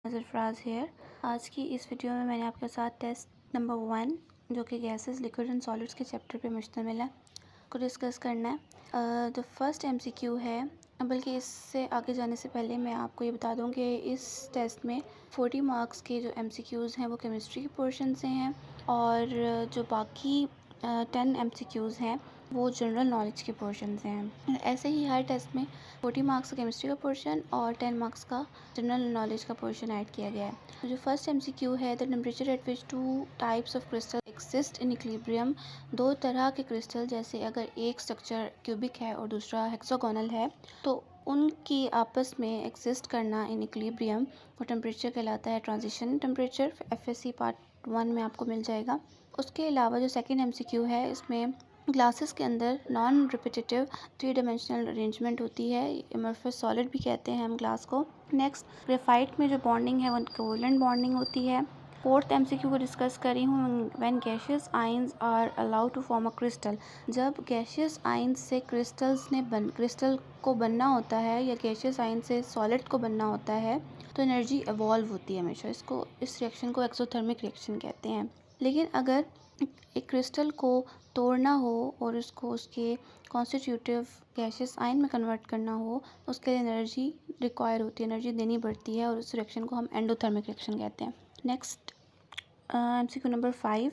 Sarfaraz hair. आज की इस वीडियो में मैंने आपके साथ टेस्ट नंबर 1 जो कि गैसेस, लिक्विड एंड सॉलिड्स के चैप्टर पे मुश्तमिल है को डिस्कस करना है। तो फर्स्ट एमसीक्यू है, बल्कि इससे आगे जाने से पहले मैं आपको ये बता दूं कि इस टेस्ट में 40 मार्क्स के जो एमसीक्यूज़ हैं वो केमिस्ट्री के पोर्शन से हैं और जो बाकी 10 एमसीक्यूज़ हैं वो जनरल नॉलेज के पोर्शन से हैं। ऐसे ही हर टेस्ट में 40 मार्क्स का केमिस्ट्री का पोर्शन और 10 मार्क्स का जनरल नॉलेज का पोर्शन ऐड किया गया है। तो जो फर्स्ट एमसीक्यू है, the temperature at which two types of crystal exist in equilibrium, दो तरह के क्रिस्टल जैसे अगर एक स्ट्रक्चर क्यूबिक है और दूसरा हेक्सागोनल है तो उनकी आपस में एक्सिस्ट करना इन इक्विलिब्रियम वो टेम्परेचर कहलाता है ट्रांजिशन टेम्परेचर। एफएससी पार्ट 1 में आपको मिल जाएगा। उसके अलावा जो सेकंड एमसीक्यू है, इसमें ग्लासेस के अंदर नॉन रिपीटेटिव 3 डायमेंशनल अरेंजमेंट होती है, एमरफस सॉलिड भी कहते हैं हम ग्लास को। नेक्स्ट, ग्रेफाइट में जो बॉन्डिंग है वो कोवलेंट बॉन्डिंग होती है। फोर्थ एमसीक्यू को डिस्कस करी हूँ, when gaseous ions are allowed to form a crystal, जब गैशियस आयंस से क्रिस्टल को बनना होता है या गैशियस आयंस से सॉलिड को बनना होता है तो एनर्जी एवॉल्व होती है हमेशा। इस रिएक्शन को एक्सोथर्मिक रिएक्शन कहते हैं। लेकिन अगर एक क्रिस्टल को तोड़ना हो और उसको उसके कॉन्स्टिट्यूटिव गैशियस आयन में कन्वर्ट करना हो, उसके लिए एनर्जी रिक्वायर होती है, एनर्जी देनी पड़ती है और उस रिएक्शन को हम एंडोथर्मिक रिएक्शन कहते हैं। नेक्स्ट एमसीक्यू नंबर 5,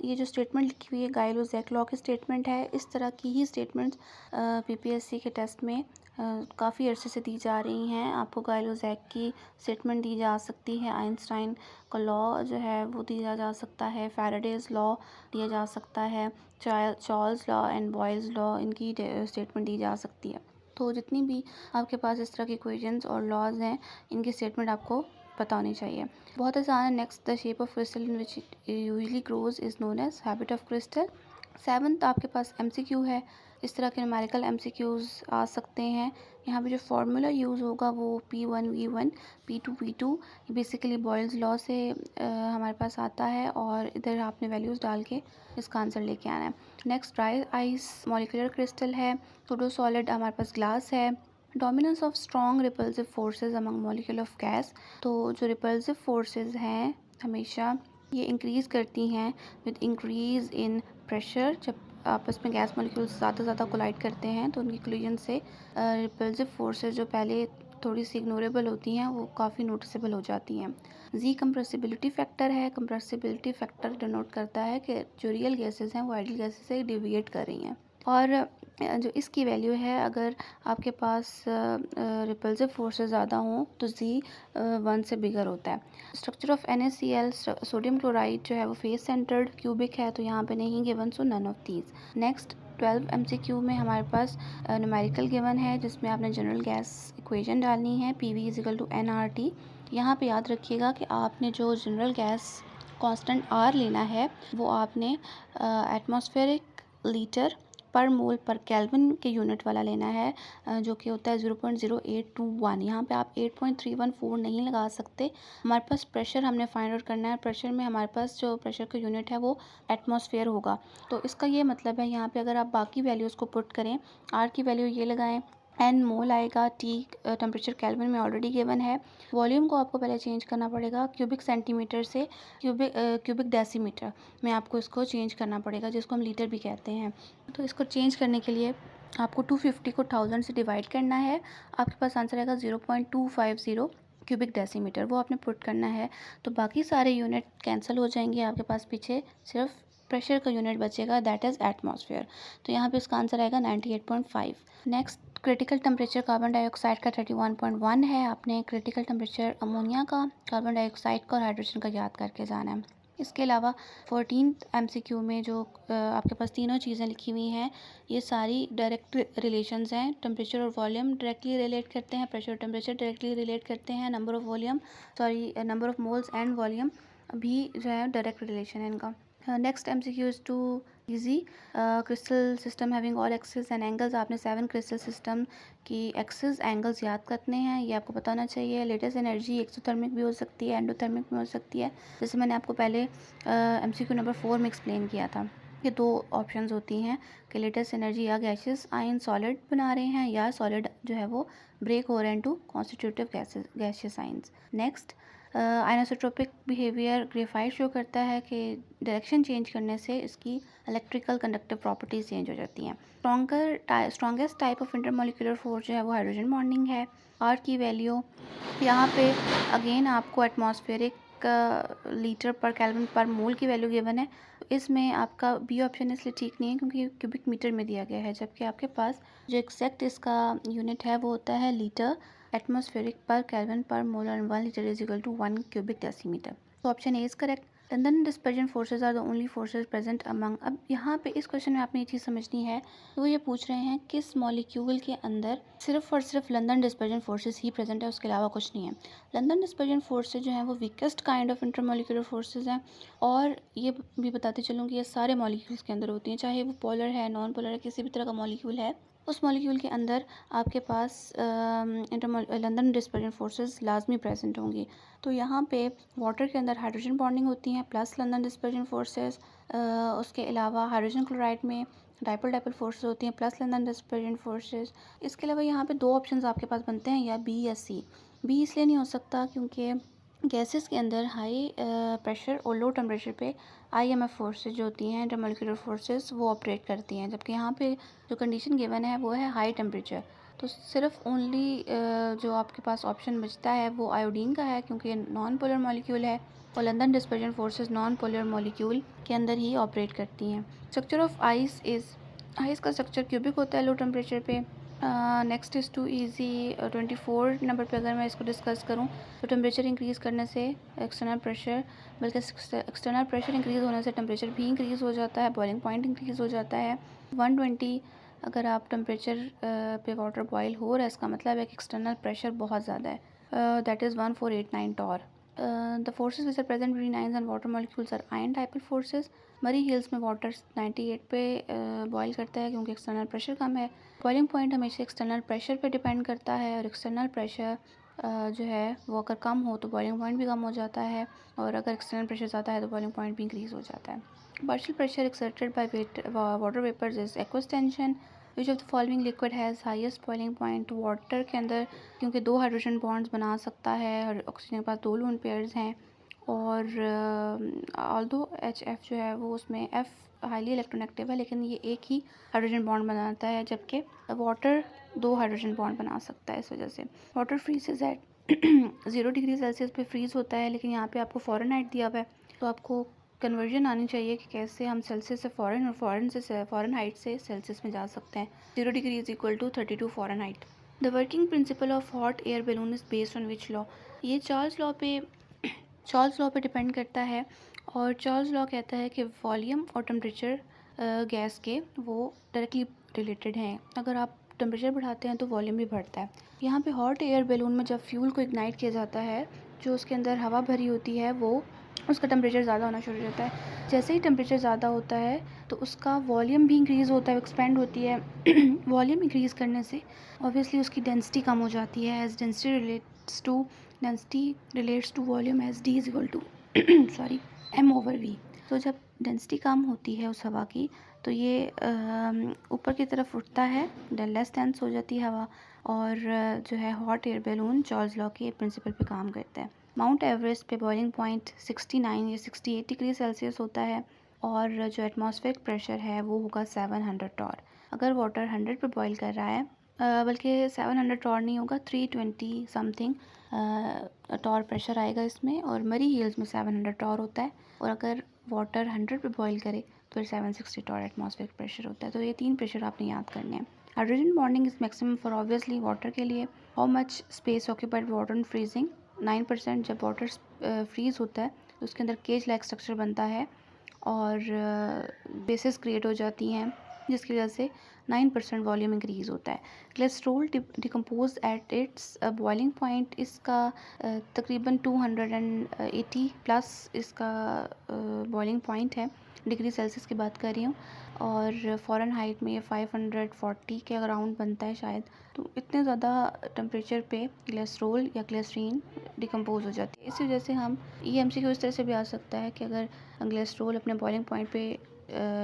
ये जो स्टेटमेंट लिखी हुई है गाइलो-ज़ैक लॉ की स्टेटमेंट है। इस तरह की ही स्टेटमेंट्स पीपीएससी के टेस्ट में काफ़ी अरसे से दी जा रही हैं। आपको गाइलो-ज़ैक की स्टेटमेंट दी जा सकती है, आइंस्टाइन का लॉ जो है वो दिया जा सकता है, फैराडेज लॉ दिया जा सकता है, Charles law and Boyle's law, इनकी स्टेटमेंट दी जा सकती है। तो जितनी भी आपके पास इस तरह की इक्वेशंस और लॉज हैं, इनकी स्टेटमेंट आपको पता होनी चाहिए। बहुत आसान है। Next, the shape of crystal in which it usually grows is known as habit of crystal. Seventh आपके पास एमसीक्यू है। इस तरह के न्यूमेरिकल एमसीक्यूज आ सकते हैं। यहाँ पे जो फार्मूला यूज़ होगा वो P1 V1 P2 P2 basically Boyle's law से हमारे पास आता है और इधर आपने वैल्यूज़ डाल के इसका आंसर लेके आना है। Next, dry ice molecular crystal है। सूडो सॉलिड हमारे पास ग्लास है। Dominance of strong repulsive forces among molecule of gas, तो जो रिपल्सिव फोर्सेस हैं हमेशा ये इंक्रीज़ करती हैं विद इंक्रीज़ इन प्रेशर। जब आपस में गैस मॉलिक्यूल्स ज़्यादा कोलाइड करते हैं तो उनकी कोलिजन से रिपल्सिव फोर्सेस जो पहले थोड़ी सी इग्नोरेबल होती हैं वो काफ़ी नोटिसेबल हो जाती हैं। जी कंप्रेसिबिलिटी फैक्टर है। कंप्रेसिबिलिटी फैक्टर डिनोट करता है कि जो रियल गैसेस हैं वो आइडियल गैसेस से डिविएट कर रही हैं। और जो इसकी वैल्यू है, अगर आपके पास रिपल्सिव फोर्सेस ज़्यादा हों तो जी 1 से बिगर होता है। Structure of NaCl, sodium chloride जो है वो फेस सेंटर्ड क्यूबिक है, तो यहाँ पे नहीं given, so none of these. Next, 12 MCQ में हमारे पास न्यूमेरिकल गिवन है जिसमें आपने जनरल गैस इक्वेशन डालनी है, PV = nRT। यहाँ पे याद रखिएगा कि आपने जो जनरल गैस कांस्टेंट R लेना है वो आपने एटमॉस्फेरिक लीटर पर मोल पर केल्विन के यूनिट वाला लेना है, जो कि होता है 0.0821। यहाँ पे आप 8.314 नहीं लगा सकते। हमारे पास प्रेशर हमने फाइंड आउट करना है। प्रेशर में हमारे पास जो प्रेशर का यूनिट है वो एटमॉस्फेयर होगा। तो इसका ये मतलब है, यहाँ पे अगर आप बाकी वैल्यूज़ को पुट करें, आर की वैल्यू ये लगाएं, एन मोल आएगा, टी टेम्परेचर केल्विन में ऑलरेडी गिवन है। वॉल्यूम को आपको पहले चेंज करना पड़ेगा, क्यूबिक सेंटीमीटर से क्यूबिक डेसीमीटर में आपको इसको चेंज करना पड़ेगा, जिसको हम लीटर भी कहते हैं। तो इसको चेंज करने के लिए आपको 250 को 1000 से डिवाइड करना है। आपके पास आंसर आएगा 0.250 क्यूबिक डेसीमीटर, वो आपने पुट करना है। तो बाकी सारे यूनिट कैंसिल हो जाएंगे, आपके पास पीछे सिर्फ प्रेशर का यूनिट बचेगा, दैट इज़ एटमॉस्फेयर। तो यहाँ पे इसका आंसर आएगा 98.5। Next, critical temperature carbon dioxide का 31.1 है। आपने क्रिटिकल टेम्परेचर अमोनिया का, कार्बन डाइऑक्साइड का और हाइड्रोजन का याद करके जाना है। इसके अलावा 14th एमसीक्यू में जो आपके पास तीनों चीज़ें लिखी हुई हैं, ये सारी डायरेक्ट रिलेशंस हैं। टेम्परेचर और वॉल्यूम डायरेक्टली रिलेट करते हैं, प्रेशर और टेम्परेचर डायरेक्टली रिलेट करते हैं, number of moles and volume भी जो है डायरेक्ट रिलेशन है इनका। Next MCQ is too easy. Crystal system having all axis and angles, आपने 7 क्रिस्टल सिस्टम की एक्सिस एंगल्स याद करने हैं, ये आपको पता होना चाहिए। लेटेस्ट एनर्जी एक्सोथर्मिक भी हो सकती है, एंडोथर्मिक भी हो सकती है, जैसे मैंने आपको पहले एमसीक्यू नंबर 4 में एक्सप्लेन किया था। ये 2 ऑप्शंस होती हैं कि लेटेस्ट एनर्जी या गैसेस आयन सॉलिड बना रहे हैं या सॉलिड जो है वो ब्रेक हो रहे हैं to constitutive gases ions. Next, anisotropic behaviour graphite show करता है कि डायरेक्शन चेंज करने से इसकी इलेक्ट्रिकल कंडक्टिव प्रॉपर्टीज चेंज हो जाती हैं। Strongest type of intermolecular force जो है वो हाइड्रोजन बॉन्डिंग है। आर की वैल्यू यहाँ पे अगेन आपको एटमॉस्फेरिक लीटर पर केल्विन पर मोल की वैल्यू गिवन है। इसमें आपका बी ऑप्शन इसलिए ठीक नहीं है क्योंकि क्यूबिक मीटर में दिया गया है, जबकि आपके पास जो एग्जैक्ट इसका यूनिट है वो होता है लीटर एटमॉस्फेरिक पर केल्विन पर मोल और 1 litre is equal to 1 cubic decimetre. तो option A is correct. London dispersion forces are the only forces present among. अब यहाँ पे इस क्वेश्चन में आपने ये चीज़ समझनी है, तो ये पूछ रहे हैं किस मॉलिक्यूल के अंदर सिर्फ और सिर्फ लंदन डिस्पर्जन फोर्सेज ही प्रेजेंट है, उसके अलावा कुछ नहीं है। लंदन डिस्पर्जन फोर्सेज जो है वो weakest kind of intermolecular forces हैं, और ये भी बताते चलूँ कि ये सारे मॉलिक्यूल्स के अंदर होती हैं, चाहे वो पोलर है, नॉन पोलर है, किसी भी तरह का मॉलिक्यूल है, उस मॉलिक्यूल के अंदर आपके पास लंदन डिस्पर्जन फोर्सेस लाजमी प्रेजेंट होंगी। तो यहाँ पे वाटर के अंदर हाइड्रोजन बॉन्डिंग होती है प्लस लंदन डिस्पर्जन फोर्सेस। उसके अलावा हाइड्रोजन क्लोराइड में डाइपोल डाइपोल फोर्सेस होती हैं प्लस लंदन डिस्पर्जन फोर्सेस। इसके अलावा यहाँ पे दो ऑप्शंस आपके पास बनते हैं, या बी या सी। बी इसलिए नहीं हो सकता क्योंकि गैसेस के अंदर हाई प्रेशर और लो टेम्परेचर पे IMF फोर्सेज जो होती हैं इंटरमोलिकुलर फोर्सेस वो ऑपरेट करती हैं, जबकि यहाँ पे जो कंडीशन गिवन है वो है हाई टेम्परेचर। तो सिर्फ ओनली जो आपके पास ऑप्शन बचता है वो आयोडीन का है, क्योंकि नॉन पोलर मॉलिक्यूल है और London dispersion forces non polar molecule के अंदर ही ऑपरेट करती हैं। स्ट्रक्चर ऑफ आइस का स्ट्रक्चर क्यूबिक होता है लो टेम्परेचर पे। Next is too easy. 24 number पे अगर मैं इसको डिस्कस करूं तो टेम्परेचर इंक्रीज़ करने से एक्सटर्नल प्रेशर इंक्रीज़ होने से टेम्परेचर भी इंक्रीज़ हो जाता है, बॉइलिंग पॉइंट इंक्रीज़ हो जाता है। 120 अगर आप टेम्परेचर पे वाटर बॉयल हो रहा है, इसका मतलब है कि एक्सटर्नल प्रेशर बहुत ज़्यादा है, that is 1489 torr. The forces which are present between ions and water molecules are ion dipole forces. Murree hills में वाटर 98 पे बॉयल करता है क्योंकि एक्सटर्नल प्रेशर कम है। बॉइलिंग पॉइंट हमेशा एक्सटर्नल प्रेशर पे डिपेंड करता है, और एक्सटर्नल प्रेशर जो है वो अगर कम हो तो बॉइलिंग पॉइंट भी कम हो जाता है, और अगर एक्सटर्नल प्रेशर ज़्यादा है तो बॉइलिंग पॉइंट भी इंक्रीज़ हो जाता है। Partial pressure exerted by water vapours is aqueous tension. Which of the following liquid has highest boiling point. Water के अंदर क्योंकि दो हाइड्रोजन बॉन्ड्स बना सकता है और ऑक्सीजन के पास दो लोन पेयर्स हैं, और ऑल्दो HF जो है वो उसमें F हाईली इलेक्ट्रोनेगेटिव है, लेकिन ये एक ही हाइड्रोजन बॉन्ड बनाता है, जबकि वाटर दो हाइड्रोजन बॉन्ड बना सकता है। इस वजह से water freezes at 0 degree Celsius पे फ्रीज़ होता है, लेकिन यहाँ पे आपको फ़ारेनहाइट दिया हुआ है, तो आपको कन्वर्जन आनी चाहिए कि कैसे हम सेल्सियस से फ़ॉरेन और फ़ारेनहाइट से सेल्सियस में जा सकते हैं। 0 degree is equal to 32 Fahrenheit. The working principle of hot air balloon is based on which law. ये चार्ल्स लॉ पे डिपेंड करता है, और चार्ल्स लॉ कहता है कि वॉल्यूम और टेम्परेचर गैस के वो डायरेक्टली रिलेटेड हैं। अगर आप टेम्परेचर बढ़ाते हैं तो वॉल्यूम भी बढ़ता है। यहाँ पे हॉट एयर बैलून में जब फ्यूल को इग्नाइट किया जाता है, जो उसके अंदर हवा भरी होती है वो उसका टेम्परेचर ज़्यादा होना शुरू हो जाता है। जैसे ही टेम्परेचर ज़्यादा होता है तो उसका वॉल्यूम भी इंक्रीज़ होता है, एक्सपेंड होती है। वॉल्यूम इंक्रीज़ करने से ऑब्वियसली उसकी डेंसिटी कम हो जाती है। As density relates to volume as D is equal to sorry M/V। तो जब डेंसिटी कम होती है उस हवा की तो ये ऊपर की तरफ उठता है, लेस डेंस हो जाती है हवा, और जो है hot air balloon Charles law के प्रिंसिपल पे काम करता है। माउंट एवरेस्ट पे बॉइलिंग पॉइंट 69 या 68 डिग्री सेल्सियस होता है, और जो एटमॉस्फेरिक प्रेशर है वो होगा 700 टॉर। अगर वाटर 100 पे बॉईल कर रहा है, बल्कि 700 टॉर नहीं होगा, 320 समथिंग टॉर प्रेशर आएगा इसमें, और मरी हिल्स में 700 टॉर होता है, और अगर वाटर 100 पे बॉईल करे तो फिर 760 टॉर एटमॉस्फेरिक प्रेशर होता है। तो ये तीन प्रेशर आपने याद करने हैं। Hydrogen bonding is maximum for obviously water के लिए। How much space occupied water in freezing. 9%। जब वाटर फ्रीज़ होता है तो उसके अंदर केज लाइक स्ट्रक्चर बनता है और बेसिस क्रिएट हो जाती हैं, जिसकी वजह से 9% वॉल्यूम इंक्रीज़ होता है। Glycerol decompose at its boiling point. इसका तकरीबन 280 प्लस इसका बॉइलिंग पॉइंट है, डिग्री सेल्सियस की बात कर रही हूँ, और फ़ारेनहाइट में ये 540 के अराउंड बनता है शायद। तो इतने ज़्यादा टेम्परेचर पे ग्लिसरॉल या ग्लिसरीन डिकम्पोज हो जाती है। इस वजह से हम MCQ इस तरह से भी आ सकता है कि अगर ग्लिसरॉल अपने बॉइलिंग पॉइंट पे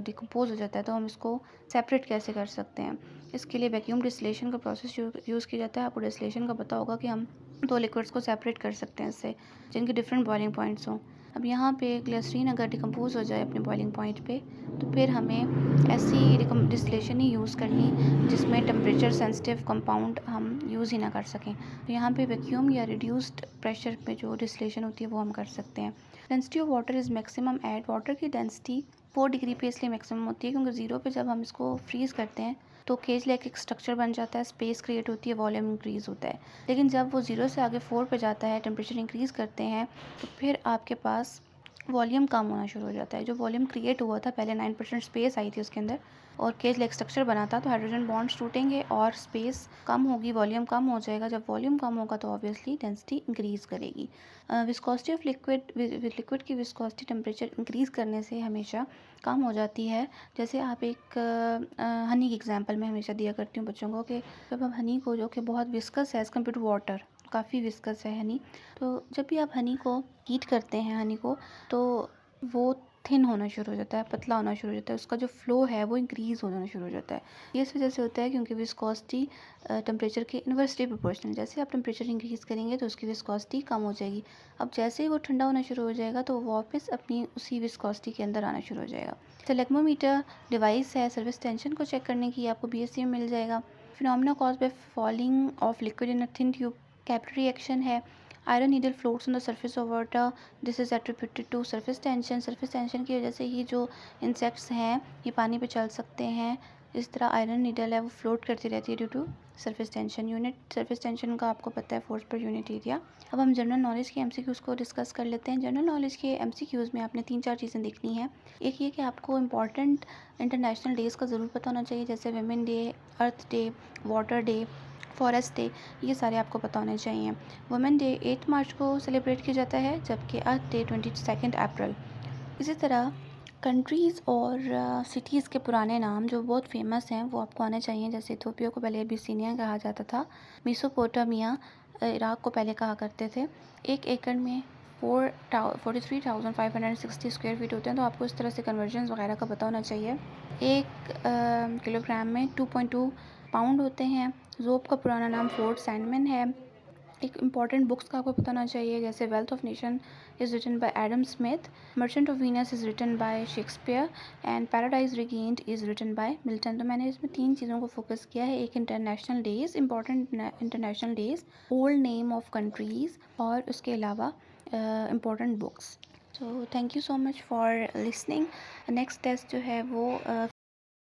डिकम्पोज हो जाता है तो हम इसको सेपरेट कैसे कर सकते हैं। इसके लिए वैक्यूम डिस्टिलेशन का प्रोसेस यूज़ किया जाता है। आपको डिस्टिलेशन का पता होगा कि हम दो लिक्विड्स को सेपरेट कर सकते हैं इससे, जिनके डिफरेंट बॉइलिंग पॉइंट्स हों। अब यहाँ पे ग्लिसरीन अगर डिकम्पोज हो जाए अपने बॉइलिंग पॉइंट पे, तो फिर हमें ऐसी डिस्टिलेशन ही यूज़ करनी जिसमें टेम्परेचर सेंसिटिव कंपाउंड हम यूज़ ही ना कर सकें। तो यहाँ पे वैक्यूम या रिड्यूस्ड प्रेशर पे जो डिस्टिलेशन होती है वो हम कर सकते हैं। Density of water is maximum at, water की डेंसिटी 4 डिग्री पे इसलिए मैक्सिमम होती है क्योंकि 0 पे जब हम इसको फ्रीज़ करते हैं तो केज लाइक एक स्ट्रक्चर बन जाता है, स्पेस क्रिएट होती है, वॉल्यूम इंक्रीज़ होता है। लेकिन जब वो 0 से आगे 4 पे जाता है, टेम्परेचर इंक्रीज़ करते हैं, तो फिर आपके पास वॉल्यूम कम होना शुरू हो जाता है। जो वॉल्यूम क्रिएट हुआ था पहले 9% स्पेस आई थी उसके अंदर और केज लाइक स्ट्रक्चर बना था, तो हाइड्रोजन बॉन्ड्स टूटेंगे और स्पेस कम होगी, वॉल्यूम कम हो जाएगा। जब वॉल्यूम कम होगा तो ऑब्वियसली डेंसिटी इंक्रीज़ करेगी। विस्कोसिटी ऑफ लिक्विड की विस्कोसिटी टेम्परेचर इंक्रीज़ करने से हमेशा कम हो जाती है। जैसे आप एक हनी की एग्जांपल मैं हमेशा दिया करती हूँ बच्चों को कि जब आप हनी को, जो कि बहुत विस्कस है एज़ कम्पेयर टू वाटर, काफ़ी विस्कस है हनी, तो जब भी आप हनी को हीट करते हैं हनी को, तो वो थिन होना शुरू हो जाता है, पतला होना शुरू हो जाता है, उसका जो फ्लो है वो इंक्रीज़ होना शुरू हो जाता है। ये इस वजह से होता है क्योंकि विस्कोसिटी टेम्परेचर के इन्वर्सली प्रोपोर्शनल, जैसे आप टेम्परेचर इंक्रीज़ करेंगे तो उसकी विस्कोसिटी कम हो जाएगी। अब जैसे ही वो ठंडा होना शुरू हो जाएगा तो वो वापस अपनी उसी विस्कोसिटी के अंदर आना शुरू हो जाएगा। सेलेग्मोमीटर डिवाइस है सर्विस टेंशन को चेक करने की, आपको बीएससी में मिल जाएगा। Phenomena caused by falling of liquid in a thin tube, capillary action है। Iron needle floats on the surface of water, this is attributed to surface tension. Surface tension की वजह से ही जो इंसेक्ट्स हैं ये पानी पे चल सकते हैं। इस तरह आयरन नीडल है वो फ्लोट करती रहती है due to surface tension. Unit surface tension का आपको पता है, फोर्स पर यूनिट एरिया। अब हम जनरल नॉलेज के एमसीक्यूज़ को डिस्कस कर लेते हैं। जनरल नॉलेज के एमसीक्यूज़ में आपने 3-4 चीज़ें देखनी है। एक ये कि आपको इंपॉर्टेंट इंटरनेशनल डेज़ का ज़रूर पता होना चाहिए, जैसे women day, earth day, water day, forest day, ये सारे आपको पता होने चाहिए। वुमेन डे 8 मार्च को सेलिब्रेट किया जाता है, जबकि अर्थ डे 22 अप्रैल। इसी तरह कंट्रीज़ और सिटीज़ के पुराने नाम जो बहुत फेमस हैं वो आपको आने चाहिए। जैसे इथियोपिया को पहले अबिसिनिया कहा जाता था, मेसोपोटामिया इराक को पहले कहा करते थे। 1 एकड़ में 43,560 स्क्वायर फीट होते हैं, तो आपको इस तरह से कन्वर्जन्स वगैरह का पता होना चाहिए। 1 किलोग्राम में 2.2 पाउंड होते हैं। ज़ोप का पुराना नाम फोर्ट सैंडमैन है। एक इम्पॉर्टेंट बुक्स का आपको पता होना चाहिए, जैसे Wealth of Nation is written by Adam Smith, Merchant of Venice is written by Shakespeare and Paradise Regained is written by Milton. तो मैंने इसमें 3 चीज़ों को फोकस किया है। एक international days, important international days, old name of countries, और उसके अलावा इम्पॉर्टेंट बुक्स। तो thank you so much for listening. Next test जो है वो